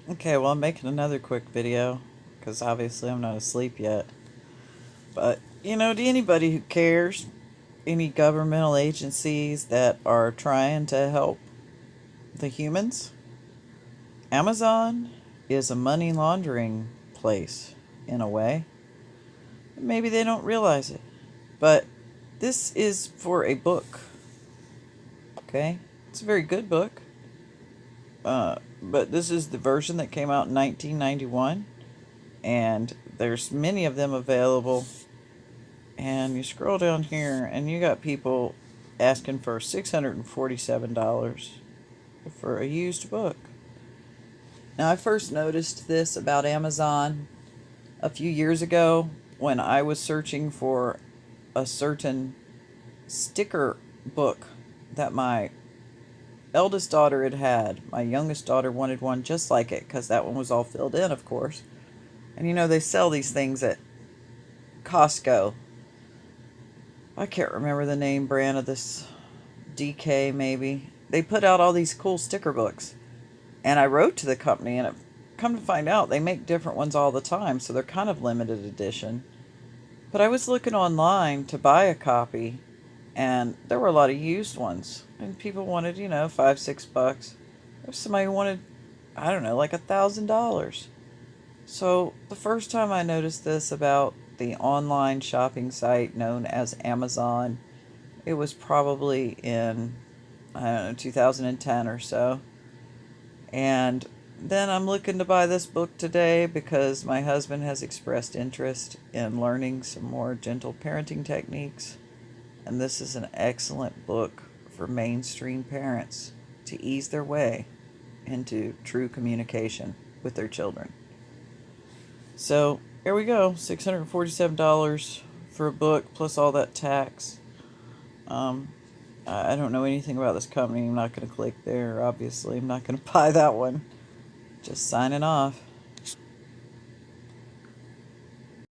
Okay, well, I'm making another quick video because obviously I'm not asleep yet. But, to anybody who cares, any governmental agencies that are trying to help the humans, Amazon is a money laundering place in a way. Maybe they don't realize it. But this is for a book, okay? It's a very good book. But this is the version that came out in 1991, and there's many of them available. And you scroll down here, and you got people asking for $647 for a used book. Now, I first noticed this about Amazon a few years ago when I was searching for a certain sticker book that my eldest daughter had. My youngest daughter wanted one just like it because that one was all filled in, of course. And they sell these things at Costco. I can't remember the name brand of this, DK maybe. They put out all these cool sticker books. And I wrote to the company, and come to find out they make different ones all the time, so they're kind of limited edition. But I was looking online to buy a copy, and there were a lot of used ones. And people wanted, $5, $6. There's somebody who wanted, I don't know, like $1,000. So the first time I noticed this about the online shopping site known as Amazon, it was probably in, I don't know, 2010 or so. And then I'm looking to buy this book today because my husband has expressed interest in learning some more gentle parenting techniques. And this is an excellent book for mainstream parents to ease their way into true communication with their children. So here we go, $647 for a book plus all that tax. I don't know anything about this company. I'm not going to click there, obviously. I'm not going to buy that one. Just signing off.